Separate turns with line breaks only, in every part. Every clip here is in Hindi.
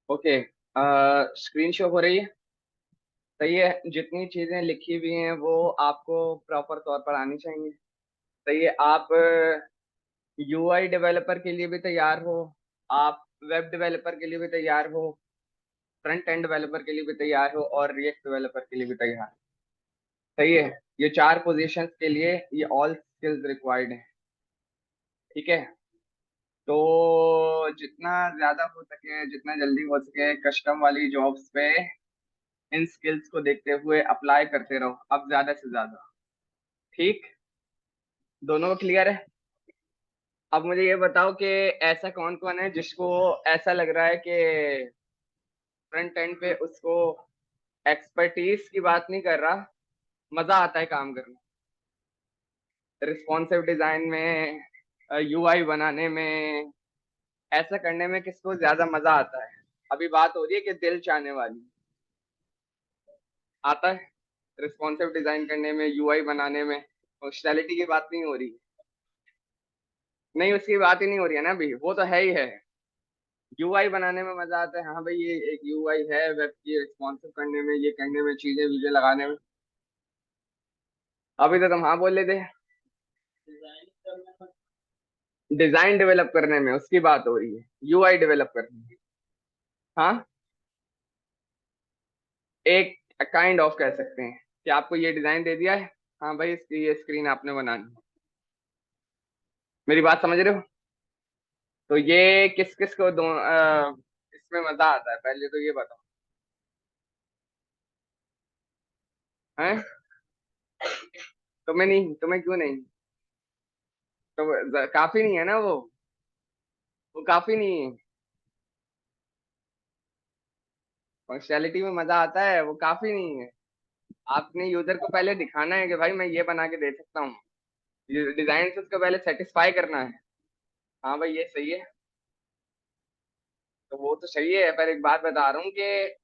ओके। स्क्रीन शो हो रही है। सही है। जितनी चीजें लिखी हुई हैं वो आपको प्रॉपर तौर पर आनी चाहिए। सही है। आप यूआई डेवलपर के लिए भी तैयार हो, आप वेब डेवलपर के लिए भी तैयार हो, फ्रंट एंड डेवलपर के लिए भी तैयार हो और रिएक्ट डेवलपर के लिए भी तैयार हो। सही है। ये चार पोजीशंस के लिए ये ऑल स्किल्स रिक्वायर्ड है। ठीक है। तो जितना ज्यादा हो सके, जितना जल्दी हो सके, कस्टम वाली जॉब्स पे इन स्किल्स को देखते हुए अप्लाई करते रहो, अब ज्यादा से ज्यादा। ठीक। दोनों क्लियर है। अब मुझे ये बताओ कि ऐसा कौन कौन है जिसको ऐसा लग रहा है कि फ्रंट एंड पे उसको एक्सपर्टीज की बात नहीं कर रहा, मजा आता है काम करने, रिस्पॉन्सिव डिजाइन में, यूआई बनाने में, ऐसा करने में किसको ज्यादा मजा आता है? अभी बात हो रही है कि दिल चाहने वाली आता है रिस्पॉन्सिव डिजाइन करने में, यूआई बनाने में। फंक्शनैलिटी की बात नहीं हो रही। नहीं, उसकी बात ही नहीं हो रही है ना अभी, वो तो है ही है। यूआई बनाने में मजा आता है, हाँ भाई ये एक यूआई है, वेब की रिस्पॉन्सिव करने में, ये करने में, चीजें वीजें लगाने में। अभी तो तुम हाँ बोल लेते। डिजाइन डेवलप करने में उसकी बात हो रही है, यूआई डेवलप करने में। हाँ। एक काइंड ऑफ कह सकते हैं कि आपको ये डिजाइन दे दिया है, हाँ भाई इसकी ये स्क्रीन आपने बनानी है। मेरी बात समझ रहे हो? तो ये किस किस को दो इसमें मजा आता है, पहले तो ये बताओ। हैं? तुम्हें नहीं? तुम्हें क्यों नहीं? तो काफी नहीं है ना वो काफी नहीं है। फंक्शनैलिटी में मजा आता है, वो काफी नहीं है। आपने यूजर को पहले दिखाना है कि भाई मैं ये बना के दे सकता हूँ, डिजाइन से उसको पहले सेटिस्फाई करना है। हाँ भाई ये सही है। तो वो तो सही है, पर एक बात बता रहा हूँ कि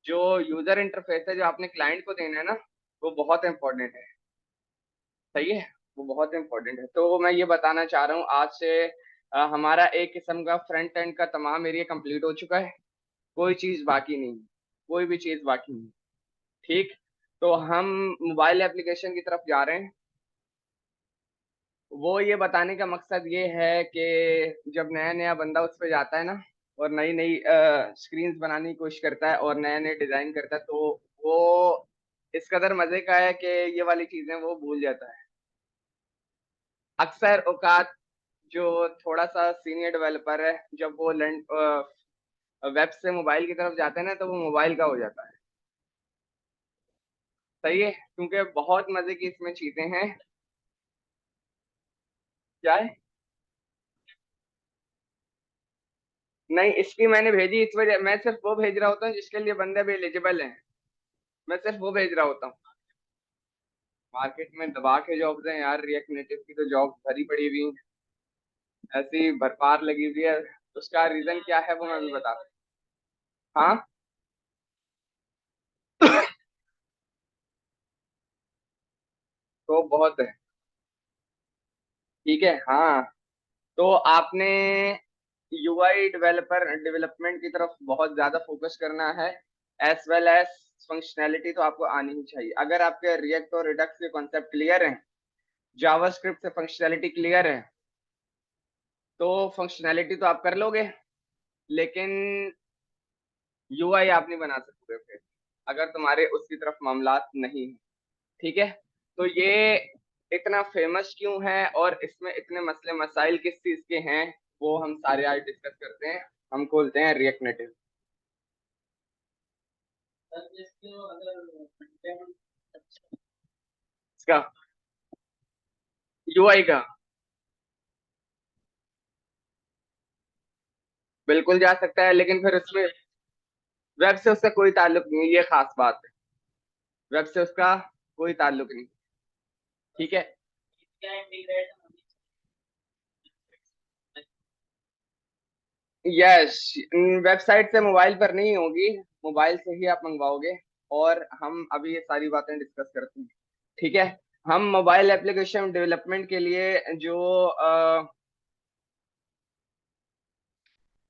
जो यूजर इंटरफेस है जो आपने क्लाइंट को देना है ना, वो बहुत इंपॉर्टेंट है। सही है। वो बहुत इंपॉर्टेंट है। तो मैं ये बताना चाह रहा हूँ आज से हमारा एक किस्म का फ्रंट एंड का तमाम एरिया कंप्लीट हो चुका है। कोई चीज बाकी नहीं। कोई भी चीज बाकी नहीं। ठीक। तो हम मोबाइल एप्लीकेशन की तरफ जा रहे हैं। वो ये बताने का मकसद ये है कि जब नया नया बंदा उस पर जाता है ना, और नई नई स्क्रीन्स बनाने की कोशिश करता है और नए नए डिजाइन करता है, तो वो इस कदर मजे का है कि ये वाली चीजें वो भूल जाता है। अक्सर औकात जो थोड़ा सा सीनियर डेवलपर है, जब वो वेब से मोबाइल की तरफ जाते हैं ना, तो वो मोबाइल का हो जाता है। सही है, क्योंकि बहुत मजे की इसमें चीजें हैं। क्या है? नहीं, इसकी मैंने भेजी इस वजह, मैं सिर्फ वो भेज रहा होता हूँ जिसके लिए बंदे भी एलिजिबल हैं। मैं सिर्फ वो भेज रहा होता हूँ। मार्केट में दबा के जॉब्स हैं यार, रिएक्ट नेटिव की तो जॉब भरी पड़ी हुई है, ऐसी भरपार लगी हुई है। उसका रीजन क्या है वो मैं भी बता रहा हूँ। हाँ। तो बहुत है। ठीक है। हाँ। तो आपने यूआई डेवलपर डेवलपमेंट की तरफ बहुत ज्यादा फोकस करना है, एज वेल एज फंक्शनैलिटी तो आपको आनी ही चाहिए। अगर आपके रिएक्ट और रिडक्स के कॉन्सेप्ट क्लियर हैं, जावास्क्रिप्ट से फंक्शनैलिटी क्लियर है, तो फंक्शनैलिटी तो आप कर लोगे, लेकिन यूआई आप नहीं बना सकते फिर, अगर तुम्हारे उसकी तरफ मामलात नहीं है। ठीक है। तो ये इतना फेमस क्यों है और इसमें इतने मसले मसाइल किस चीज के हैं, वो हम सारे आज डिस्कस करते हैं। हम खोलते हैं रिएक्ट नेटिव। इसका यूआई का बिल्कुल जा सकता है, लेकिन फिर उसमें वेब से उसका कोई ताल्लुक नहीं है, ये खास बात है। वेब से उसका कोई ताल्लुक नहीं। ठीक है। यस। वेबसाइट से मोबाइल पर नहीं होगी, मोबाइल से ही आप मंगवाओगे। और हम अभी ये सारी बातें डिस्कस करते हैं। ठीक है। हम मोबाइल एप्लीकेशन डेवलपमेंट के लिए जो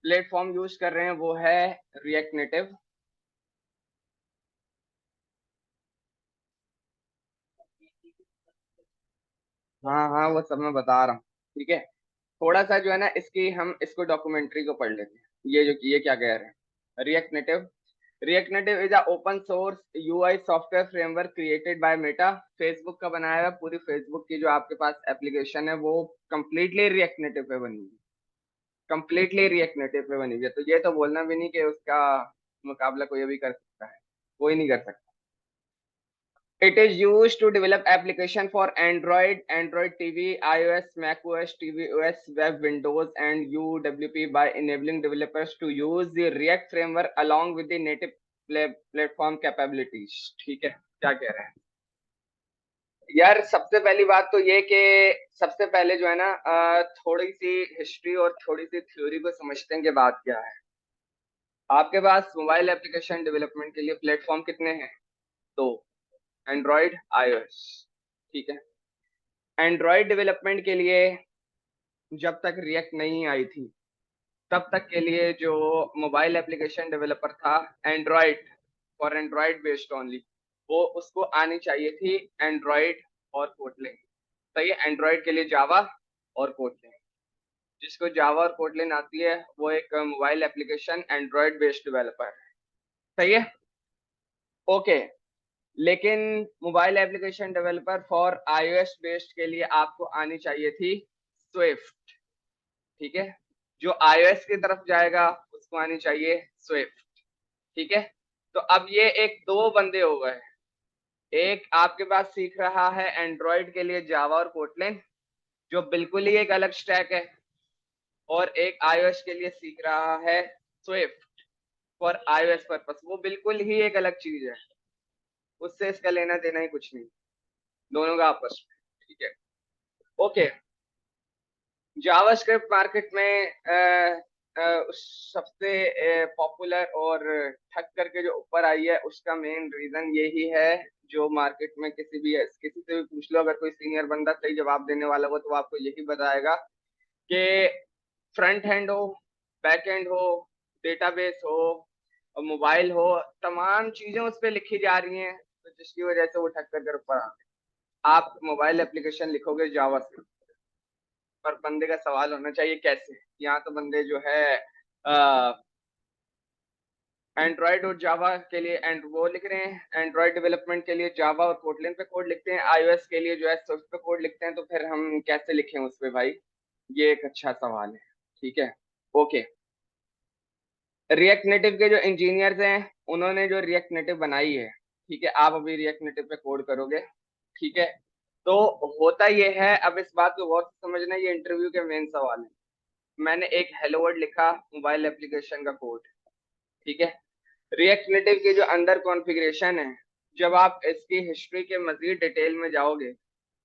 प्लेटफॉर्म यूज कर रहे हैं वो है रिएक्ट नेटिव। हाँ हाँ, वो सब मैं बता रहा हूँ। ठीक है, थोड़ा सा जो है ना, इसकी हम इसको डॉक्यूमेंट्री को पढ़ लेते हैं। ये क्या कह रहे हैं, react native. React native is a open source UI software framework created by Meta. Facebook का बनाया हुआ, पूरी फेसबुक की जो आपके पास एप्लीकेशन है वो कंप्लीटली रिएक्ट नेटिव पे बनी हुई है। कंप्लीटली रिएक्ट नेटिव पे बनी हुई है, तो ये तो बोलना भी नहीं कि उसका मुकाबला कोई भी कर सकता है, कोई नहीं कर सकता। It is used to develop application for Android, Android TV, iOS, macOS, tvOS, web, Windows, and UWP by enabling developers to use the React framework along with the native platform capabilities। ठीक है, क्या कह रहे हैं यार? सबसे पहली बात तो ये कि सबसे पहले जो है ना, थोड़ी सी हिस्ट्री और थोड़ी सी थ्योरी को समझते हैं कि बात क्या है। आपके पास मोबाइल एप्लीकेशन डेवलपमेंट के लिए प्लेटफॉर्म कितने हैं? दो, एंड्रॉइड, आईओएस। ठीक है, एंड्रॉयड डेवलपमेंट के लिए जब तक रिएक्ट नहीं आई थी, तब तक के लिए जो मोबाइल एप्लीकेशन डेवलपर था, Android, for Android based only, वो उसको आनी चाहिए थी एंड्रॉयड और कोटलिन। सही है, एंड्रॉयड के लिए जावा और कोटलिन। जिसको जावा और कोटलिन आती है वो एक mobile application Android based developer है। सही है, ओके। लेकिन mobile application developer for iOS based के लिए आपको आनी चाहिए थी स्विफ्ट। ठीक है, जो iOS की तरफ जाएगा उसको आनी चाहिए स्विफ्ट। ठीक है, तो अब ये एक दो बंदे हो गए। एक आपके पास सीख रहा है एंड्रॉयड के लिए जावा और कोटलिन, जो बिल्कुल ही एक अलग स्टैक है, और एक iOS के लिए सीख रहा है स्विफ्ट फॉर iOS पर्पस। वो बिल्कुल ही एक अलग चीज है, उससे इसका लेना देना ही कुछ नहीं, दोनों का आपस में। ठीक है, ओके। जावास्क्रिप्ट मार्केट में सबसे पॉपुलर और ठग करके जो ऊपर आई है, उसका मेन रीजन यही है। जो मार्केट में किसी से भी पूछ लो, अगर कोई सीनियर बंदा सही जवाब देने वाला हो तो वो आपको यही बताएगा कि फ्रंट हैंड हो, बैक एंड हो, डेटाबेस हो, मोबाइल हो, तमाम चीजें उस पर लिखी जा रही हैं, तो जिसकी वजह से वो ठग कर ऊपर आते हैं। आप मोबाइल एप्लीकेशन लिखोगे जावा से, पर बंदे का सवाल होना चाहिए कैसे। यहाँ तो बंदे जो है एंड्रॉयड और जावा के लिए एंड वो लिख रहे हैं, एंड्रॉयड डेवलपमेंट के लिए जावा और कोटलिन पे कोड लिखते हैं, आईओएस के लिए जो है स्विफ्ट पे कोड लिखते हैं, तो फिर हम कैसे लिखें उस पे भाई? ये एक अच्छा सवाल है। ठीक है, ओके। रिएक्ट नेटिव के जो इंजीनियर्स हैं, उन्होंने जो रिएक्ट नेटिव बनाई है, ठीक है, आप अभी रिएक्ट नेटिव पे कोड करोगे। ठीक है, तो होता ये है, अब इस बात को गौर से समझना, ये इंटरव्यू के मेन सवाल है। मैंने एक हेलो वर्ल्ड लिखा मोबाइल एप्लीकेशन का कोड। ठीक है, रिएक्ट नेटिव के जो अंदर कॉन्फ़िगरेशन है, जब आप इसकी हिस्ट्री के मजीद डिटेल में जाओगे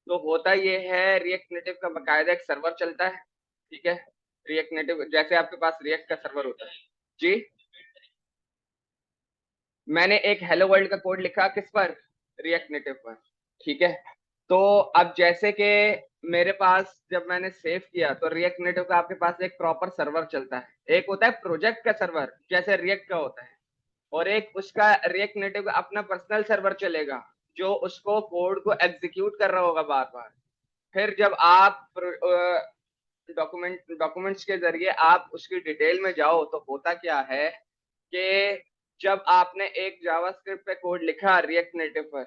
तो होता ये है, रिएक्ट नेटिव का बकायदा एक सर्वर चलता है। ठीक है, रिएक्ट नेटिव जैसे आपके पास रिएक्ट का सर्वर होता है। जी, मैंने एक हेलो वर्ल्ड का कोड लिखा किस पर? रिएक्ट नेटिव पर। ठीक है, तो अब जैसे कि मेरे पास जब मैंने सेव किया, तो रिएक्ट नेटिव का आपके पास एक प्रॉपर सर्वर चलता है। एक होता है प्रोजेक्ट का सर्वर, जैसे रिएक्ट का होता है, और एक उसका रिएक्ट नेटिव का अपना पर्सनल सर्वर चलेगा, जो उसको कोड को एग्जीक्यूट कर रहा होगा बार बार। फिर जब आप डॉक्यूमेंट्स के जरिए आप उसकी डिटेल में जाओ, तो होता क्या है कि जब आपने एक जावास्क्रिप्ट पे कोड लिखा रिएक्ट नेटिव पर,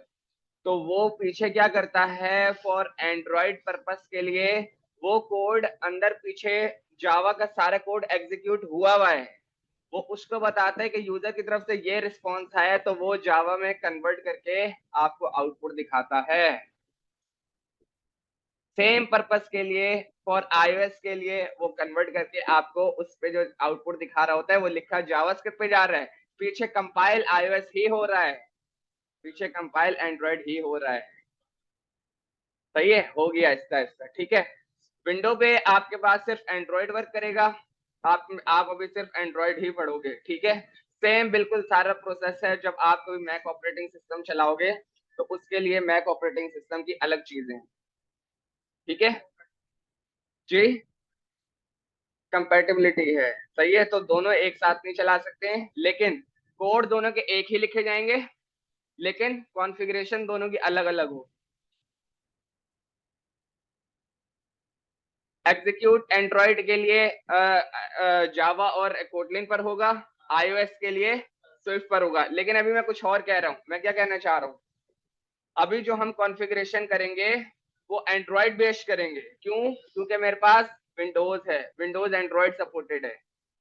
तो वो पीछे क्या करता है, फॉर एंड्रॉइड पर्पस के लिए वो कोड अंदर पीछे जावा का सारा कोड एग्जीक्यूट हुआ है, वो उसको बताता है कि यूजर की तरफ से ये रिस्पॉन्स आया, तो वो जावा में कन्वर्ट करके आपको आउटपुट दिखाता है। सेम पर्पस के लिए फॉर iOS के लिए वो कन्वर्ट करके आपको उस पे जो आउटपुट दिखा रहा होता है, वो लिखा जावास्क्रिप्ट पे जा रहा है, पीछे कंपाइल iOS ही हो रहा है, पीछे कंपाइल एंड्रॉइड ही हो रहा है। सही है, हो गया इसका इसका। ठीक है, विंडो पे आपके पास सिर्फ एंड्रॉइड वर्क करेगा, आप अभी सिर्फ एंड्रॉइड ही पढ़ोगे। ठीक है, सेम बिल्कुल सारा प्रोसेस है। जब आप कोई मैक ऑपरेटिंग सिस्टम चलाओगे, तो उसके लिए मैक ऑपरेटिंग सिस्टम की अलग चीजें हैं। ठीक है जी, कंपैटिबिलिटी है। सही है, तो दोनों एक साथ नहीं चला सकते हैं, लेकिन कोड दोनों के एक ही लिखे जाएंगे, लेकिन कॉन्फ़िगरेशन दोनों की अलग अलग हो। एग्जीक्यूट एंड्रॉइड के लिए जावा और कोटलिन पर होगा, आईओएस के लिए स्विफ्ट पर होगा। लेकिन अभी मैं कुछ और कह रहा हूं, मैं क्या कहना चाह रहा हूं, अभी जो हम कॉन्फ़िगरेशन करेंगे वो एंड्रॉइड बेस्ड करेंगे। क्यों? क्योंकि मेरे पास विंडोज है, विंडोज एंड्रॉइड सपोर्टेड है।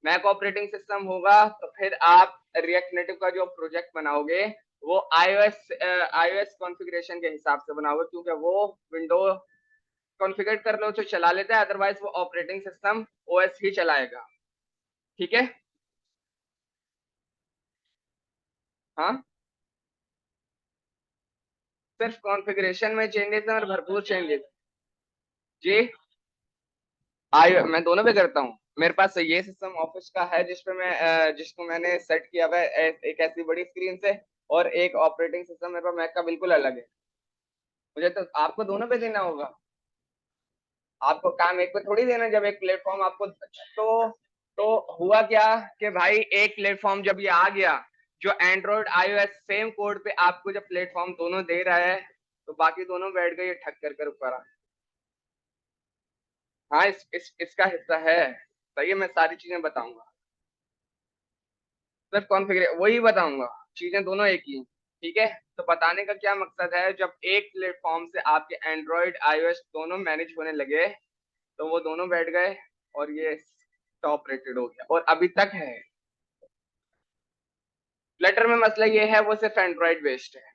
मैक ऑपरेटिंग सिस्टम होगा तो फिर आप रिएक्ट नेटिव का जो प्रोजेक्ट बनाओगे वो आईओएस कॉन्फ़िगरेशन के हिसाब से बनाओगे, क्योंकि वो विंडो कॉन्फ़िगर कर लो तो चला लेता है, अदरवाइज वो ऑपरेटिंग सिस्टम ओएस ही चलाएगा। ठीक है। हाँ, सिर्फ कॉन्फ़िगरेशन में चेंजेस है और भरपूर चेंजेस। जी, आई मैं दोनों पे करता हूँ। मेरे पास ये सिस्टम ऑफिस का है जिसपे मैं जिसको मैंने सेट किया हुआ है एक ऐसी बड़ी स्क्रीन से, और एक ऑपरेटिंग सिस्टम मेरे पास मैक का बिल्कुल अलग है। मुझे तो आपको दोनों पे देना होगा, आपको काम एक पे थोड़ी देना। जब एक प्लेटफॉर्म आपको तो हुआ क्या कि भाई एक प्लेटफॉर्म जब ये आ गया, जो एंड्रॉइड आईओएस सेम कोड पे आपको जब प्लेटफॉर्म दोनों दे रहा है, तो बाकी दोनों बैठ गए ठक कर ऊपर। हाँ, इसका हिस्सा है। सही है, मैं सारी चीजें बताऊंगा, सिर्फ कॉन्फ़िगर वही बताऊंगा, चीजें दोनों एक ही। ठीक है, तो बताने का क्या मकसद है, जब एक प्लेटफॉर्म से आपके एंड्रॉइड आईओएस दोनों मैनेज होने लगे तो वो दोनों बैठ गए और ये टॉप रेटेड हो गया, और अभी तक है। फ्लटर में मसला ये है वो सिर्फ एंड्रॉइड बेस्ड है,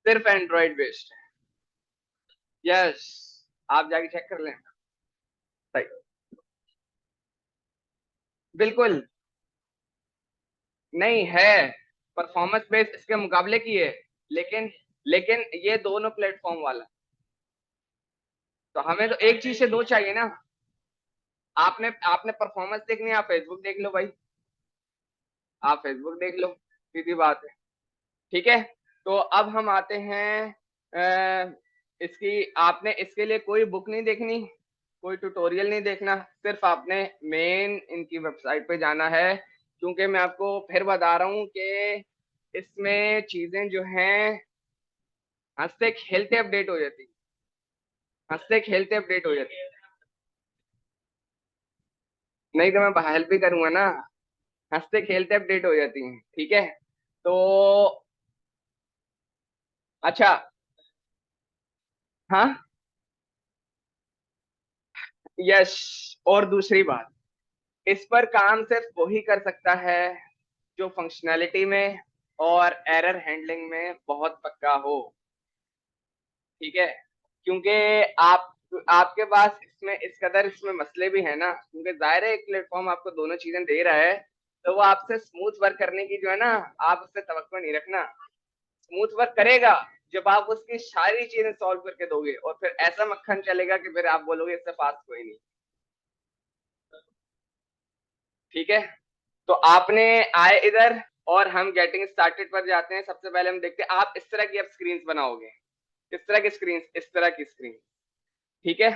सिर्फ एंड्रॉइड बेस्ड है। यस, आप जाके चेक कर लें। सही, बिल्कुल नहीं है, परफॉर्मेंस बेस्ड इसके मुकाबले की है, लेकिन लेकिन ये दोनों प्लेटफॉर्म वाला, तो हमें तो एक चीज से दो चाहिए ना। आपने आपने परफॉर्मेंस देखनी है, आप फेसबुक देख लो भाई, आप फेसबुक देख लो, सीधी बात है। ठीक है, तो अब हम आते हैं इसकी, आपने इसके लिए कोई बुक नहीं देखनी, कोई ट्यूटोरियल नहीं देखना, सिर्फ आपने मेन इनकी वेबसाइट पे जाना है। क्योंकि मैं आपको फिर बता रहा हूँ कि इसमें चीजें जो हैं हंसते खेलते अपडेट हो जाती, हंसते खेलते अपडेट हो जाती। नहीं तो मैं हेल्प भी करूंगा ना, हंसते खेलते अपडेट हो जाती हैं। ठीक है, तो अच्छा, हाँ, यस, और दूसरी बात, इस पर काम सिर्फ वही कर सकता है जो फंक्शनैलिटी में और एरर हैंडलिंग में बहुत पक्का हो। ठीक है, क्योंकि आप आपके पास इसमें इस कदर इसमें मसले भी है ना, क्योंकि जाहिर है एक प्लेटफॉर्म आपको दोनों चीजें दे रहा है, तो वो आपसे स्मूथ वर्क करने की जो है ना, आप उससे तवक्को नहीं रखना। स्मूथ वर्क करेगा जब आप उसकी सारी चीजें सॉल्व करके दोगे, और फिर ऐसा मक्खन चलेगा कि फिर आप बोलोगे इससे फास्ट कोई नहीं। ठीक है, तो आपने आए इधर, और हम गेटिंग स्टार्टेड पर जाते हैं। सबसे पहले हम देखते हैं आप इस तरह की अब स्क्रीन बनाओगे, किस तरह की स्क्रीन, इस तरह की स्क्रीन। ठीक है,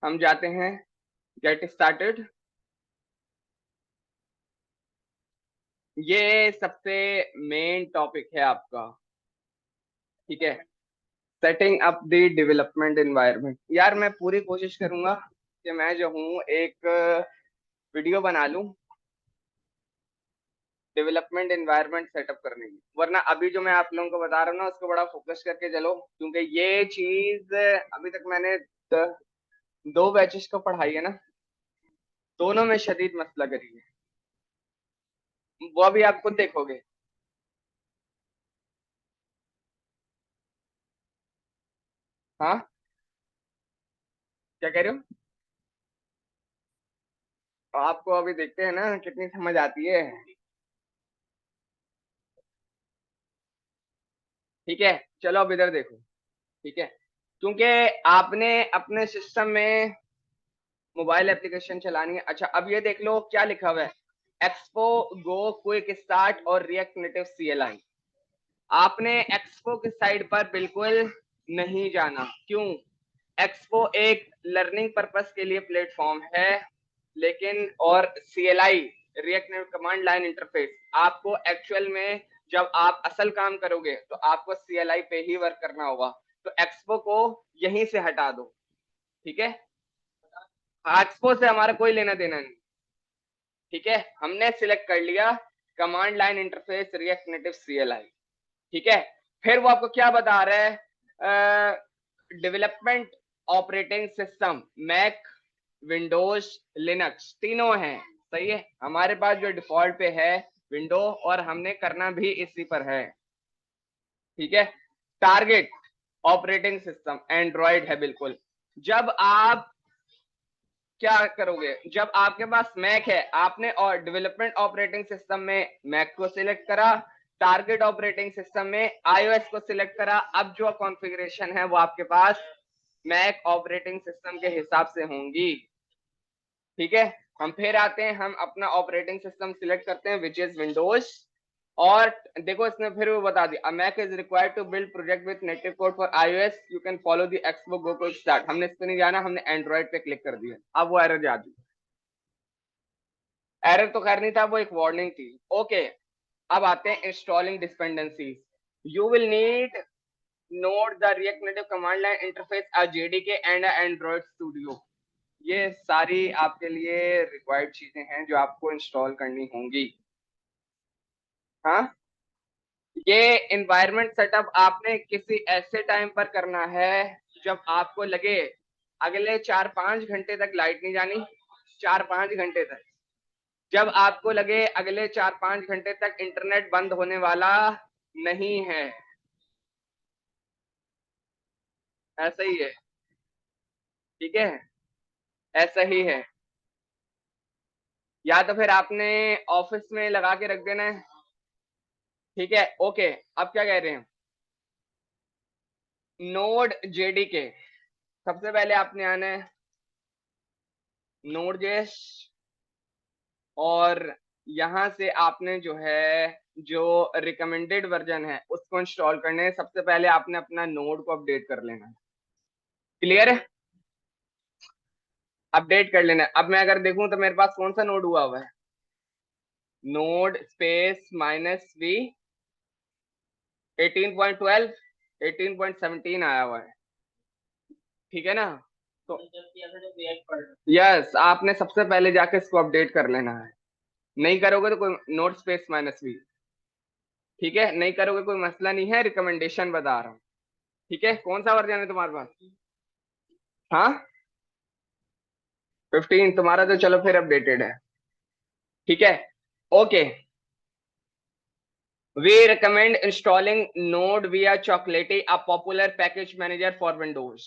हम जाते हैं गेट स्टार्टेड। ये सबसे मेन टॉपिक है आपका। ठीक है, setting up the development environment. यार मैं पूरी कोशिश करूंगा कि मैं जो हूँ एक वीडियो बना लूं डेवलपमेंट एनवायरनमेंट सेटअप करने की, वरना अभी जो मैं आप लोगों को बता रहा हूँ ना उसको बड़ा फोकस करके चलो, क्योंकि ये चीज अभी तक मैंने दो बैचेस को पढ़ाई है ना, दोनों में शदीद मसला करी है, वो अभी आप खुद देखोगे। हाँ, क्या कह रहे हो? आपको अभी देखते हैं ना कितनी समझ आती है। ठीक है, चलो अब इधर देखो। ठीक है, क्योंकि आपने अपने सिस्टम में मोबाइल एप्लीकेशन चलानी है। अच्छा, अब ये देख लो क्या लिखा हुआ है, एक्सपो, गो, क्विक स्टार्ट और रिएक्ट नेटिव CLI। आपने एक्सपो की साइड पर बिल्कुल नहीं जाना। क्यों? एक्सपो एक लर्निंग पर्पस के लिए प्लेटफॉर्म है, लेकिन और CLI react native command line interface, आपको एक्चुअल में जब आप असल काम करोगे तो आपको CLI पे ही वर्क करना होगा। तो एक्सपो को यहीं से हटा दो, ठीक है? एक्सपो से हमारा कोई लेना देना नहीं, ठीक है? हमने सिलेक्ट कर लिया command line interface react native CLI, ठीक है? फिर वो आपको क्या बता रहा है? Development operating system Mac, Windows, Linux तीनों हैं, सही है? हमारे पास जो डिफॉल्ट पे है विंडो, और हमने करना भी इसी पर है, ठीक है? टारगेट ऑपरेटिंग सिस्टम एंड्रॉइड है बिल्कुल। जब आप क्या करोगे, जब आपके पास मैक है, आपने और डेवलपमेंट ऑपरेटिंग सिस्टम में मैक को सिलेक्ट करा, टारगेट ऑपरेटिंग सिस्टम में iOS को सिलेक्ट करा। अब जो कॉन्फ़िगरेशन है वो आपके पास मैक ऑपरेटिंग सिस्टम के हिसाब से होंगी, ठीक है? हम फिर आते हैं, हम अपना ऑपरेटिंग सिस्टम सिलेक्ट करते हैं विच इज विंडोज, और देखो इसने फिर वो बता दिया Mac is required to build project with native code for iOS, you can follow the Expo go quick start. हमने इस पे नहीं जाना, हमने एंड्रॉइड पे क्लिक कर दिया। अब वो एरर जा दी, एरर तो खैर नहीं था, वो एक वार्निंग थी। ओके, अब आते हैं installing dependencies. You will need note the react native command line interface a JDK and Android studio. ये सारी आपके लिए रिक्वायर्ड चीजें हैं जो आपको इंस्टॉल करनी होंगी। हाँ, ये एनवायरनमेंट सेटअप आपने किसी ऐसे टाइम पर करना है जब आपको लगे अगले 4-5 घंटे तक लाइट नहीं जानी, 4-5 घंटे तक, जब आपको लगे अगले 4-5 घंटे तक इंटरनेट बंद होने वाला नहीं है, ऐसा ही है, ठीक है? ऐसा ही है। या तो फिर आपने ऑफिस में लगा के रख देना है, ठीक है? ओके, अब क्या कह रहे हैं, नोड जेडीके, सबसे पहले आपने आना है नोड जेएस, और यहां से आपने जो है जो रिकमेंडेड वर्जन है उसको इंस्टॉल करने है। सबसे पहले आपने अपना नोड को अपडेट कर लेना है, क्लियर है? अपडेट कर लेना है। अब मैं अगर देखूं तो मेरे पास कौन सा नोड हुआ है, नोड स्पेस -v 18.12 18.17 आया हुआ है, ठीक है ना? तो यस, आपने सबसे पहले जाके इसको अपडेट कर लेना है। नहीं करोगे तो कोई नोट स्पेस -v, ठीक है? नहीं करोगे कोई मसला नहीं है, रिकमेंडेशन बता रहा हूँ, ठीक है? कौन सा वर्जन है तुम्हारे पास? हाँ, 15 तुम्हारा तो चलो फिर अपडेटेड है, ठीक है? Okay, we recommend installing Node via Chocolatey a popular package manager for Windows.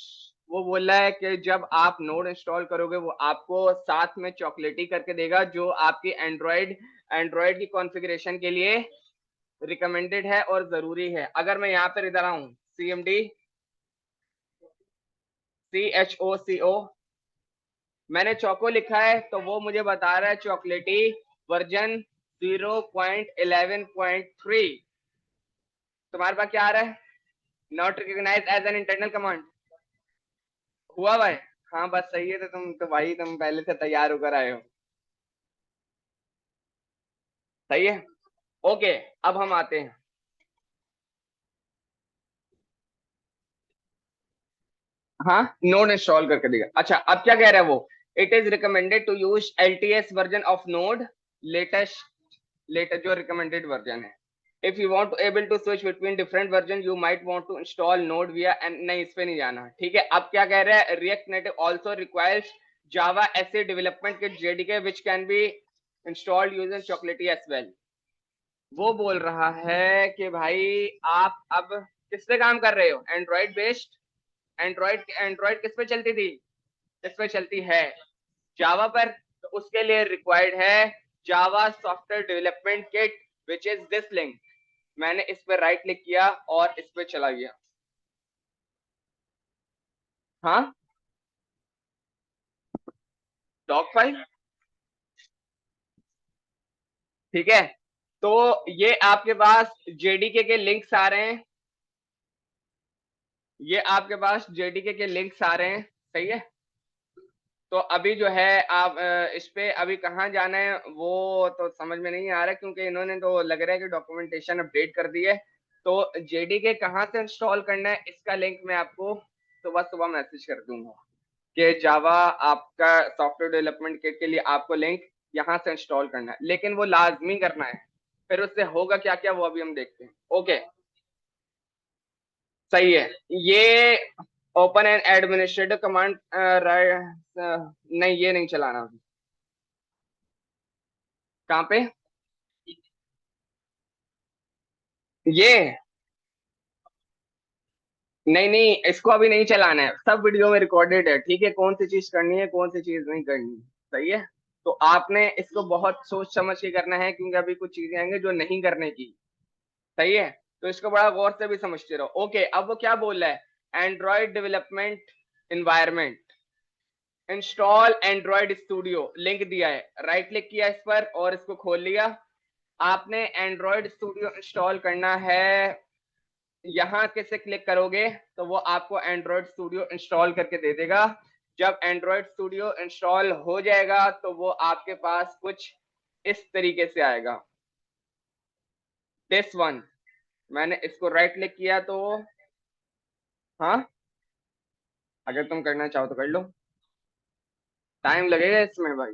वो बोल रहा है कि जब आप नोड इंस्टॉल करोगे वो आपको साथ में चॉकलेटी करके देगा, जो आपकी एंड्रॉइड एंड्रॉइड की कॉन्फ़िगरेशन के लिए रिकमेंडेड है और जरूरी है। अगर मैं यहाँ पर इधर आऊं, CMD CHOCO, मैंने चौको लिखा है तो वो मुझे बता रहा है चॉकलेटी वर्जन 0.11.3। तुम्हारे पास क्या आ रहा है, not recognized as an internal command, हुआ भाई? हाँ बस सही है, तो तुम तो भाई तुम पहले से तैयार होकर आए हो, सही है? ओके, अब हम आते हैं, हाँ नोड इंस्टॉल करके देगा। अच्छा, अब क्या कह रहा है वो, it is recommended to use LTS version of Node, latest latest जो रिकमेंडेड वर्जन है। If you want to able to switch between different version you might want to install Node via and, नहीं इस पे नहीं जाना, ठीक है? अब क्या कह रहा है, React Native also requires Java SE development kit JDK which can be installed using Chocolatey as well. वो बोल रहा है कि भाई आप अब किस पे काम कर रहे हो, एंड्रॉइड बेस्ड, एंड्रॉइड एंड्रॉइड किस पे चलती थी, किस पे चलती है, जावा पर। तो उसके लिए रिक्वायर्ड है Java software development kit which is this link. मैंने इस पर राइट क्लिक किया और इस पे चला गया, हाँ डॉक फाइल, ठीक है, तो ये आपके पास जेडीके के लिंक्स आ रहे हैं, ये आपके पास जेडीके के लिंक्स आ रहे हैं, सही है। तो अभी जो है आप इस पे अभी कहाँ जाना है वो तो समझ में नहीं आ रहा, क्योंकि इन्होंने तो लग रहा है कि डॉक्यूमेंटेशन अपडेट कर दी है। तो जेडीके कहाँ से इंस्टॉल करना है इसका लिंक मैं आपको सुबह सुबह मैसेज कर दूंगा कि जावा आपका सॉफ्टवेयर डेवलपमेंट किट के लिए आपको लिंक यहाँ से इंस्टॉल करना है, लेकिन वो लाजमी करना है। फिर उससे होगा क्या क्या वो अभी हम देखते हैं। ओके, सही है। ये ओपन एंड एडमिनिस्ट्रेटिव कमांड नहीं, ये नहीं चलाना। कहाँ पे? ये नहीं नहीं, इसको अभी नहीं चलाना है, सब वीडियो में रिकॉर्डेड है, ठीक है, कौन सी चीज करनी है कौन सी चीज नहीं करनी, सही है। तो आपने इसको बहुत सोच समझ के करना है, क्योंकि अभी कुछ चीजें आएंगे जो नहीं करने की, सही है। तो इसको बड़ा गौर से भी समझते रहो। ओके, अब वो क्या बोल रहा है, Android development environment, install Android studio, link दिया है, राइट क्लिक किया इस पर और इसको खोल लिया। आपने एंड्रॉइड स्टूडियो इंस्टॉल करना है, यहाँ कैसे क्लिक करोगे तो वो आपको एंड्रॉइड स्टूडियो इंस्टॉल करके दे देगा। जब एंड्रॉइड स्टूडियो इंस्टॉल हो जाएगा तो वो आपके पास कुछ इस तरीके से आएगा, दिस वन। मैंने इसको राइट क्लिक किया तो हाँ, अगर तुम करना चाहो तो कर लो, टाइम लगेगा इसमें भाई,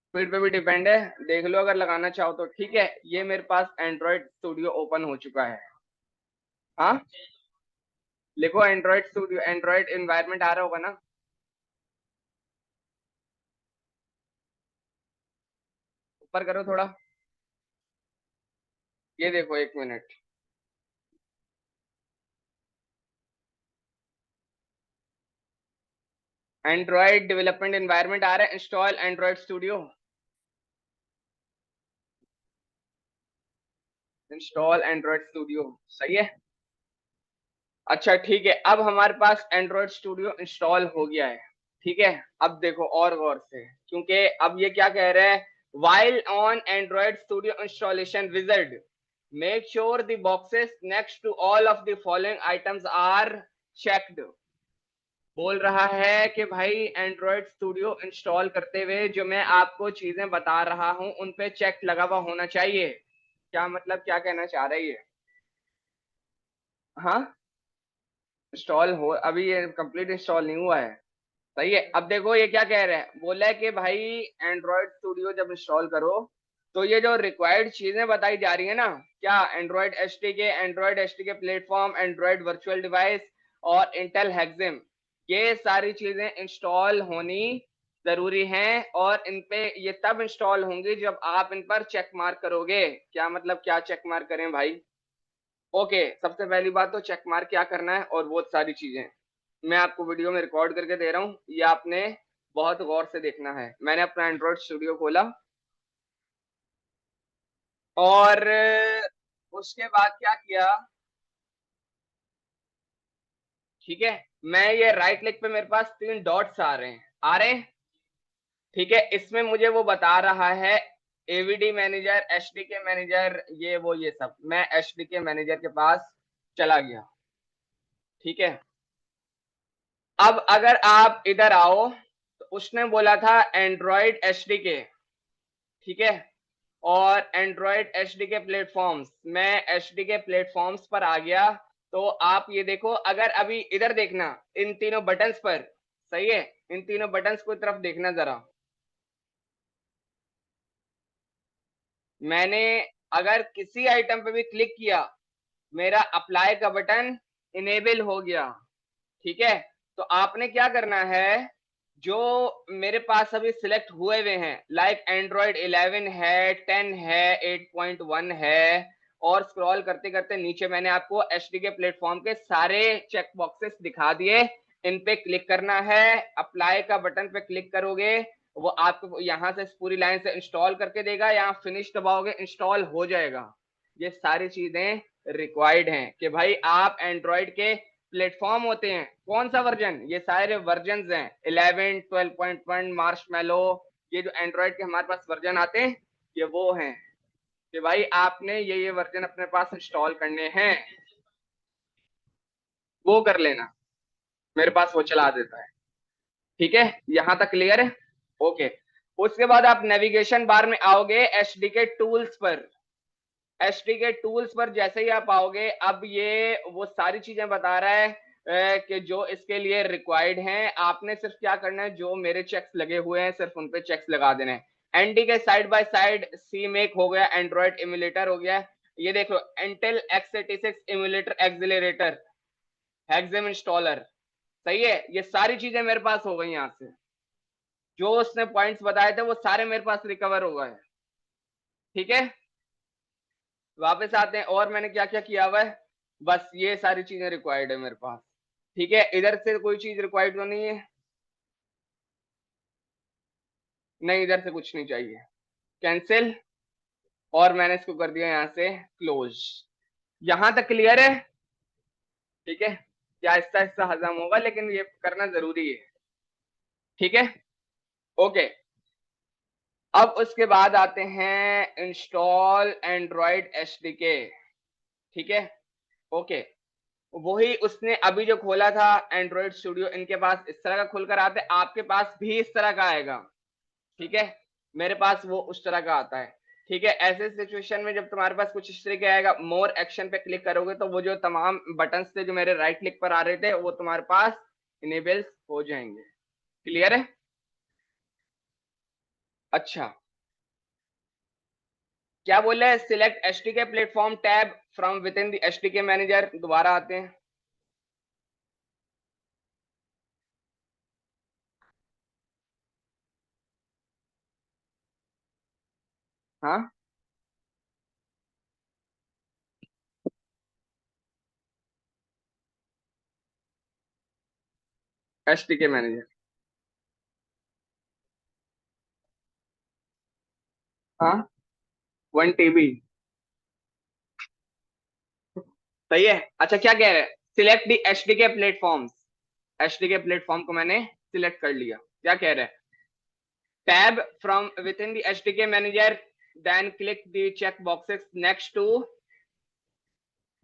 स्पीड पे भी डिपेंड है, देख लो अगर लगाना चाहो तो। ठीक है, ये मेरे पास एंड्रॉइड स्टूडियो ओपन हो चुका है। हाँ, लिखो एंड्रॉइड स्टूडियो, एंड्रॉइड एनवायरनमेंट आ रहा होगा ना, ऊपर करो थोड़ा, ये देखो एक मिनट, एंड्रॉइड डेवलपमेंट एनवायरनमेंट आ रहा है, install Android studio, install Android studio, सही है। अच्छा ठीक है, अब हमारे पास एंड्रॉइड स्टूडियो इंस्टॉल हो गया है, ठीक है। अब देखो और गौर से, क्योंकि अब ये क्या कह रहा है, while on Android Studio installation wizard, make sure the boxes next to all of the following items are checked। बोल रहा है कि भाई एंड्रॉइड स्टूडियो इंस्टॉल करते हुए जो मैं आपको चीजें बता रहा हूं उन पे चेक लगा हुआ होना चाहिए। क्या मतलब, क्या कहना चाह रही है? हाँ, इंस्टॉल हो, अभी ये कंप्लीट इंस्टॉल नहीं हुआ है, सही है। अब देखो ये क्या कह रहा है, बोला है कि भाई एंड्रॉइड स्टूडियो जब इंस्टॉल करो तो ये जो रिक्वायर्ड चीजें बताई जा रही है ना, क्या, Android SDK, Android SDK platform, Android virtual device और इंटेल हेक्सिम, ये सारी चीजें इंस्टॉल होनी जरूरी हैं, और इन पे ये तब इंस्टॉल होंगी जब आप इन पर चेक मार्क करोगे। क्या मतलब, क्या चेक मार्क करें भाई? ओके, सबसे पहली बात तो चेक मार्क क्या करना है और बहुत सारी चीजें मैं आपको वीडियो में रिकॉर्ड करके दे रहा हूँ, ये आपने बहुत गौर से देखना है। मैंने अपना एंड्रॉइड स्टूडियो खोला और उसके बाद क्या किया, ठीक है, मैं ये राइट क्लिक पे मेरे पास तीन डॉट्स आ रहे हैं, आ रहे हैं, ठीक है। इसमें मुझे वो बता रहा है एवीडी मैनेजर, एचडीके मैनेजर, ये वो ये सब, मैं एचडीके मैनेजर के पास चला गया, ठीक है। अब अगर आप इधर आओ तो उसने बोला था एंड्रॉइड एचडीके, ठीक है, और एंड्रॉइड एचडीके प्लेटफॉर्म्स, मैं एचडीके प्लेटफॉर्म्स पर आ गया। तो आप ये देखो, अगर अभी इधर देखना इन तीनों बटन्स पर, सही है, इन तीनों बटन्स को तरफ देखना जरा, मैंने अगर किसी आइटम पे भी क्लिक किया मेरा अप्लाई का बटन इनेबल हो गया, ठीक है। तो आपने क्या करना है, जो मेरे पास अभी सिलेक्ट हुए हुए हैं, लाइक एंड्रॉइड 11 है, 10 है, 8.1 है, और स्क्रॉल करते करते नीचे मैंने आपको एचडीके प्लेटफॉर्म के सारे चेक बॉक्सेस दिखा दिए, इन पे क्लिक करना है, अप्लाई का बटन पे क्लिक करोगे वो आपको यहां से पूरी लाइन से इंस्टॉल करके देगा, यहाँ फिनिश दबाओगे इंस्टॉल हो जाएगा। ये सारी चीजें रिक्वायर्ड हैं कि भाई आप एंड्रॉइड के प्लेटफॉर्म होते हैं, कौन सा वर्जन, ये सारे वर्जन हैं, 11, 12.1, मार्शमैलो, ये जो एंड्रॉइड के हमारे पास वर्जन आते हैं ये वो हैं कि भाई आपने ये वर्जन अपने पास इंस्टॉल करने हैं, वो कर लेना, मेरे पास वो चला देता है। ठीक है, यहां तक क्लियर है? ओके। उसके बाद आप नेविगेशन बार में आओगे, एचडीके टूल्स पर। एचडीके टूल्स पर जैसे ही आप आओगे, अब ये वो सारी चीजें बता रहा है कि जो इसके लिए रिक्वायर्ड हैं। आपने सिर्फ क्या करना है, जो मेरे चेक्स लगे हुए हैं सिर्फ उन पे चेक्स लगा देने हैं। NDK side by side CMake हो गया, एंड्रॉइड इम्यूलेटर हो गया, ये देख लो Intel x86 emulator accelerator, HAXM installer. सही है, ये सारी चीजें मेरे पास हो गई। यहाँ से जो उसने पॉइंट्स बताए थे वो सारे मेरे पास रिकवर हो गए। ठीक है, वापस आते हैं, और मैंने क्या क्या किया हुआ है, बस ये सारी चीजें रिक्वायर्ड है मेरे पास। ठीक है, इधर से कोई चीज रिक्वायर्ड तो नहीं है? नहीं, इधर से कुछ नहीं चाहिए, कैंसिल। और मैंने इसको कर दिया यहाँ से क्लोज। यहां तक क्लियर है? ठीक है, क्या आहिस्ता आहिस्ता हजम होगा, लेकिन ये करना जरूरी है। ठीक है, ओके। अब उसके बाद आते हैं इंस्टॉल एंड्रॉइड एचडीके। ठीक है, ओके। वही उसने अभी जो खोला था एंड्रॉइड स्टूडियो, इनके पास इस तरह का खुलकर आता है, आपके पास भी इस तरह का आएगा। ठीक है, मेरे पास वो उस तरह का आता है। ठीक है, ऐसे सिचुएशन में जब तुम्हारे पास कुछ इस तरह का आएगा, मोर एक्शन पे क्लिक करोगे तो वो जो तमाम बटन्स थे जो मेरे राइट क्लिक पर आ रहे थे, वो तुम्हारे पास इनेबल्स हो जाएंगे। क्लियर है? अच्छा, क्या बोल रहे हैं, select SDK platform tab from within the SDK manager. दोबारा आते हैं। हाँ, एचटीके मैनेजर। हाँ, 1 TB। सही है। अच्छा, क्या कह रहे हैं, select the SDK platforms. SDK platform को मैंने सिलेक्ट कर लिया। क्या कह रहे हैं, tab from within the SDK manager, then click the check boxes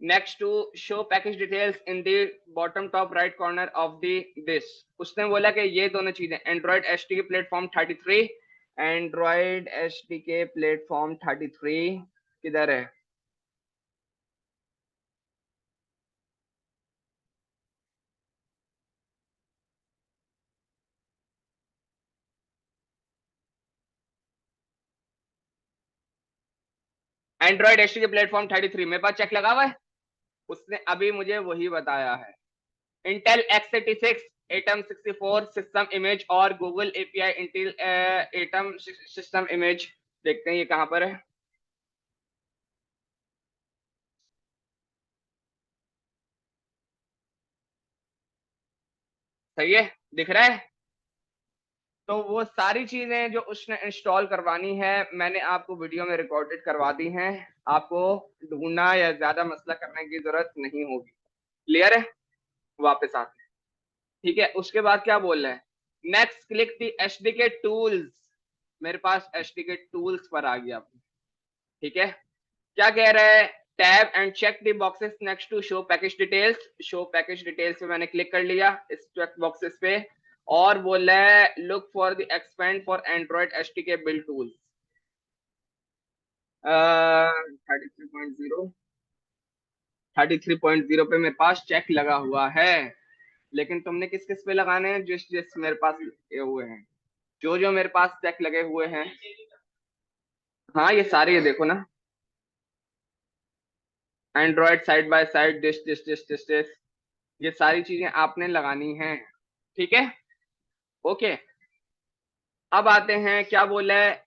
next to show package details in the bottom top right corner of the this। उसने बोला कि ये दोनों चीजें, एंड्रॉइड एचडीके प्लेटफॉर्म 33, एंड्रॉइड एचडीके प्लेटफॉर्म 33 किधर है? एंड्रॉइड एचडीके प्लेटफॉर्म 33 मेरे पास चेक लगा हुआ है। उसने अभी मुझे वही बताया है, Intel x86 Atom 64 system image और Google API Intel Atom system image. देखते हैं ये कहां पर है। सही है, दिख रहा है? तो वो सारी चीजें जो उसने इंस्टॉल करवानी है, मैंने आपको वीडियो में रिकॉर्डेड करवा दी हैं। आपको ढूंढना या ज्यादा मसला करने की जरूरत नहीं होगी। क्लियर है? वापस आते हैं। ठीक है, उसके बाद क्या बोल रहे हैं, नेक्स्ट क्लिक दी एचडीके टूल्स। मेरे पास एचडीके टूल्स पर आ गया। ठीक है, क्या कह रहा है, tab and check the boxes next to show package details. Show package details पे मैंने क्लिक कर लिया, इस चेक बॉक्सेस पे। और बोला है look for the expand for Android SDK build tool. 33.0, 33.0 पे मेरे पास चेक लगा हुआ है। लेकिन तुमने किस किस पे लगाने हैं, जिस जिस मेरे पास लगे हुए हैं, जो जो मेरे पास चेक लगे हुए हैं। हाँ, ये सारे, ये देखो ना, Android side by side this this this this this, ये सारी चीजें आपने लगानी है। ठीक है, ओके। अब आते हैं, क्या बोला है,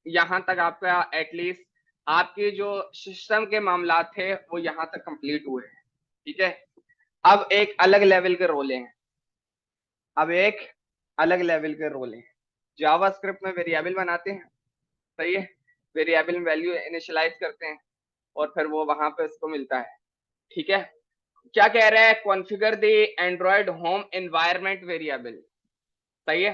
यहां तक आपका एटलीस्ट आपके जो सिस्टम के मामला थे वो यहां तक कंप्लीट हुए हैं। ठीक है, अब एक अलग लेवल के रोल हैं। अब एक अलग लेवल के रोल हैं। जावास्क्रिप्ट में वेरिएबल बनाते हैं। सही है, वेरिएबल में वैल्यू इनिशियलाइज करते हैं और फिर वो वहां पे उसको मिलता है। ठीक है, क्या कह रहा है, configure the Android home environment variable. सही है,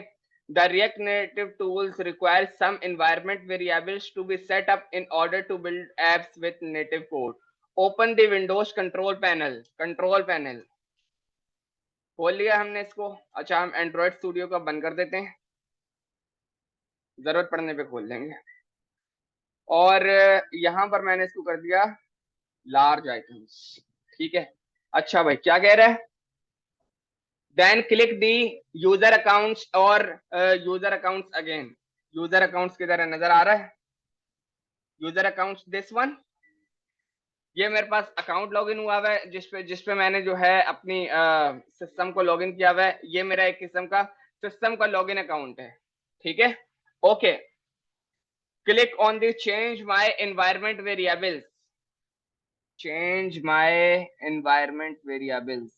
The React Native tools require some environment variables to be set up in order to build apps with native code. Open the Windows control panel. Control panel खोल लिया हमने इसको। अच्छा, हम एंड्रॉइड स्टूडियो का बंद कर देते हैं, जरूरत पड़ने पे खोल लेंगे। और यहां पर मैंने इसको कर दिया लार्ज आइकन्स, ठीक है। अच्छा भाई, क्या कह रहा है? Then click the user accounts और user accounts again. User accounts की तरह नजर आ रहा है? यूजर अकाउंट्स दिस वन, ये मेरे पास अकाउंट लॉगिन हुआ हुआ है जिसपे मैंने जो है अपनी सिस्टम को लॉगिन किया हुआ है। ये मेरा एक किस्म का सिस्टम का लॉगिन अकाउंट है, ठीक है। Okay, click on the change my environment variables. Change my environment variables,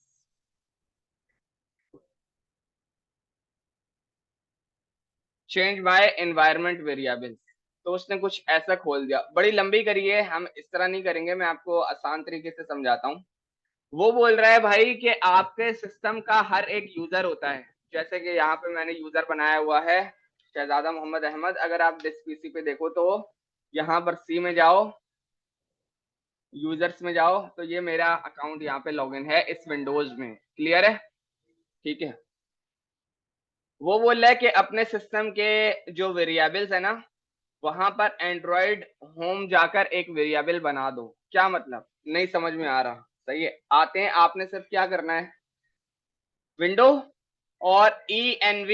change my environment variables. तो उसने कुछ ऐसा खोल दिया, बड़ी लंबी करिए, हम इस तरह नहीं करेंगे, मैं आपको आसान तरीके से समझाता हूँ। वो बोल रहा है भाई कि आपके सिस्टम का हर एक यूजर होता है। जैसे कि यहाँ पे मैंने यूजर बनाया हुआ है शहजादा मोहम्मद अहमद। अगर आप डिस्क पीसी पे देखो तो यहाँ पर सी में जाओ, यूजर्स में जाओ, तो ये मेरा अकाउंट यहाँ पे लॉगिन है इस विंडोज में। क्लियर है? ठीक है। वो बोल रहा है कि अपने सिस्टम के जो वेरिएबल्स है ना, वहां पर एंड्रॉइड होम जाकर एक वेरिएबल बना दो। क्या मतलब? नहीं समझ में आ रहा? सही है, आते हैं। आपने सिर्फ क्या करना है, विंडो और env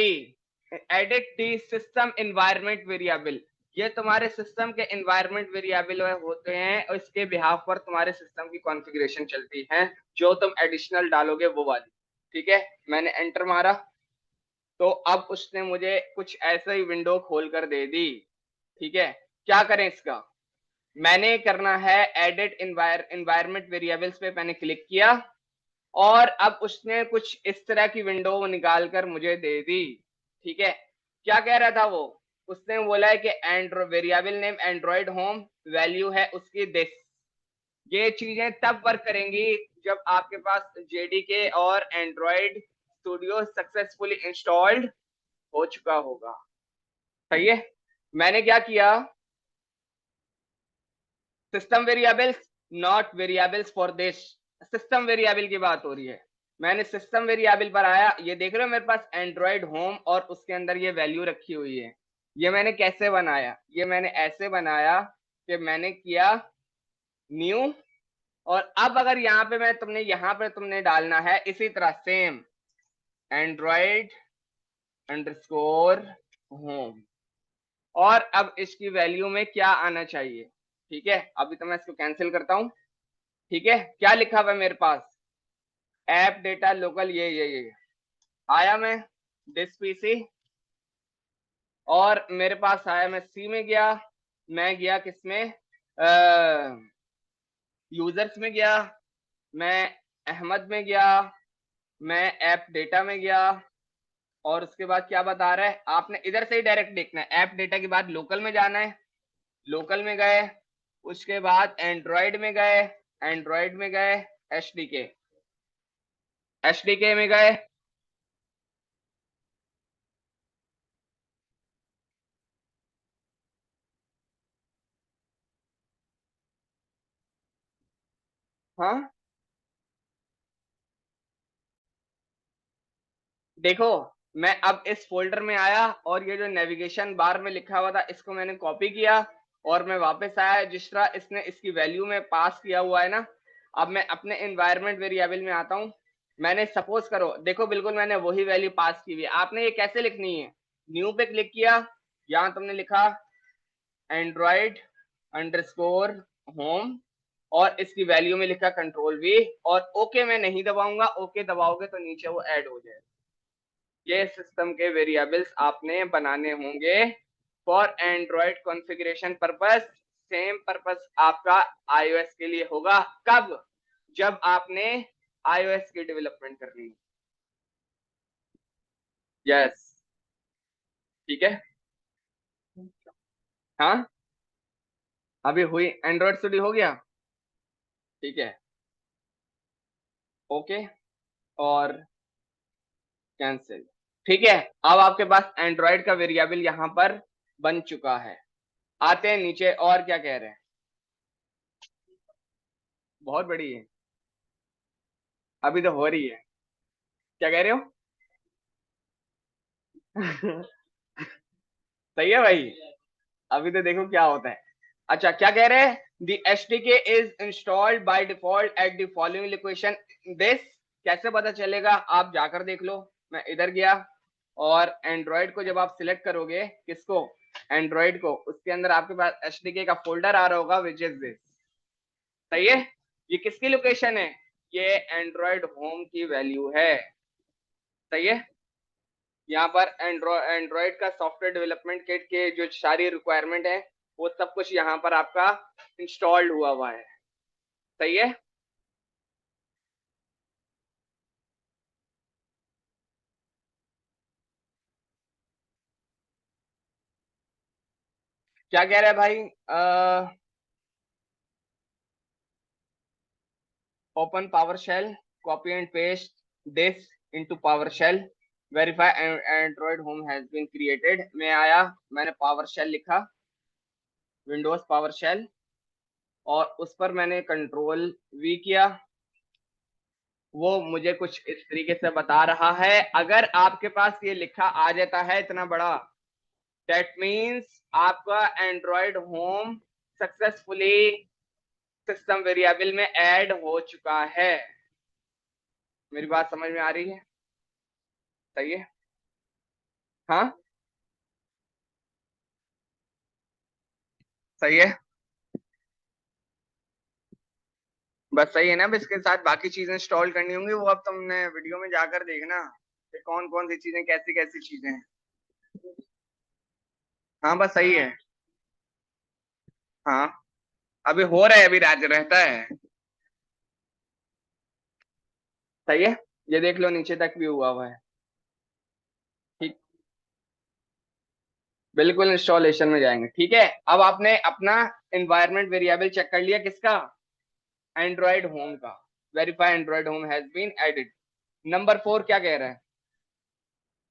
edit the system environment variable. ये तुम्हारे सिस्टम के एनवायरनमेंट वेरिएबल होते हैं और इसके बिहाफ पर तुम्हारे सिस्टम की कॉन्फ़िगरेशन चलती है, जो तुम एडिशनल डालोगे वो वाली। ठीक है, मैंने एंटर मारा तो अब उसने मुझे कुछ ऐसा ही विंडो खोल कर दे दी। ठीक है, क्या करें इसका? मैंने करना है एडिट एनवायरनमेंट वेरिएबल्स पे मैंने क्लिक किया और अब उसने कुछ इस तरह की विंडो निकाल कर मुझे दे दी। ठीक है, क्या कह रहा था वो? उसने बोला है कि Android variable name Android home, value है उसकी दिस। ये चीजें तब वर्क करेंगी जब आपके पास जेडीके और एंड्रॉइड स्टूडियो सक्सेसफुली इंस्टॉल्ड हो चुका होगा। सही है। मैंने क्या किया, system variables, not variables for this. System variable की बात हो रही है। मैंने सिस्टम वेरिएबल पर आया, ये देख रहे हो मेरे पास एंड्रॉइड होम और उसके अंदर ये वैल्यू रखी हुई है। ये मैंने कैसे बनाया? ये मैंने ऐसे बनाया कि मैंने किया न्यू, और अब अगर यहाँ पे मैं तुमने यहाँ पे तुमने डालना है इसी तरह सेम एंड्रॉइड अंडरस्कोर होम, और अब इसकी वैल्यू में क्या आना चाहिए। ठीक है, अभी तो मैं इसको कैंसिल करता हूं। ठीक है, क्या लिखा हुआ है मेरे पास? ऐप डेटा लोकल, ये आया। मैं दिस पीसी और मेरे पास आया, मैं सी में गया, मैं गया किसमें, यूजर्स में गया, मैं अहमद में गया, मैं ऐप डेटा में गया, और उसके बाद क्या बता रहा है, आपने इधर से ही डायरेक्ट देखना है। ऐप डेटा के बाद लोकल में जाना है, लोकल में गए, उसके बाद एंड्रॉइड में गए, एंड्रॉइड में गए, एचडीके, एचडीके में गए। हाँ देखो, मैं अब इस फोल्डर में आया और ये जो नेविगेशन बार में लिखा हुआ था इसको मैंने कॉपी किया और मैं वापस आया जिस तरह इसने इसकी वैल्यू में पास किया हुआ है ना। अब मैं अपने एनवायरनमेंट वेरिएबल में आता हूँ। मैंने सपोज करो, देखो बिल्कुल मैंने वही वैल्यू पास की हुई है। आपने ये कैसे लिखनी है? न्यू पे क्लिक किया, यहाँ तुमने लिखा एंड्रॉइड अंडरस्कोर होम और इसकी वैल्यू में लिखा कंट्रोल वी, और ओके मैं नहीं दबाऊंगा, ओके दबाओगे तो नीचे वो ऐड हो जाएगा। ये सिस्टम के वेरिएबल्स आपने बनाने होंगे for Android configuration purpose. Same purpose आपका आईओएस के लिए होगा। कब? जब आपने आईओएस की डेवलपमेंट करनी। यस, ठीक है। हाँ, अभी हुई, एंड्रॉइड स्टूडियो हो गया। ठीक है, ओके और कैंसिल। ठीक है, अब आपके पास एंड्रॉइड का वेरिएबल यहाँ पर बन चुका है। आते हैं नीचे, और क्या कह रहे हैं। बहुत बड़ी है, अभी तो हो रही है। क्या कह रहे हो? सही है भाई, अभी तो देखो क्या होता है। अच्छा, क्या कह रहे हैं, the SDK is installed by default at the following location. This कैसे पता चलेगा, आप जाकर देख लो। मैं इधर गया, और एंड्रॉइड को जब आप सिलेक्ट करोगे, किसको, एंड्रॉइड को, उसके अंदर आपके पास एसडीके का फोल्डर आ रहा होगा, विच इज दिस। सही है, ये किसकी लोकेशन है, ये एंड्रॉइड होम की वैल्यू है। सही है, यहाँ पर एंड्रॉइड का सॉफ्टवेयर डेवलपमेंट किट के जो सारी रिक्वायरमेंट है, वो सब कुछ यहाँ पर आपका इंस्टॉल्ड हुआ हुआ है। सही है, क्या कह रहा है भाई, open PowerShell, copy and paste this into PowerShell, verify Android home has been created. मैं आया, मैंने पावर शेल लिखा, विंडोज पावर शेल, और उस पर मैंने कंट्रोल वी किया। वो मुझे कुछ इस तरीके से बता रहा है। अगर आपके पास ये लिखा आ जाता है इतना बड़ा, दैट मीन्स आपका Android home successfully system variable में ऐड हो चुका है। मेरी बात समझ में आ रही है? सही है, हाँ, सही है, बस सही है ना। अब इसके साथ बाकी चीजें इंस्टॉल करनी होंगी, वो अब तुमने वीडियो में जाकर देखना कि कौन कौन सी चीजें, कैसी कैसी चीजें हैं। हाँ बस सही है, हाँ, अभी हो रहा है, अभी राज रहता है। सही है, ये देख लो नीचे तक भी हुआ हुआ है। ठीक, बिल्कुल इंस्टॉलेशन में जाएंगे। ठीक है, अब आपने अपना एनवायरनमेंट वेरिएबल चेक कर लिया, किसका, एंड्रॉइड होम का। Verify Android home has been added. Number 4 क्या कह रहा है,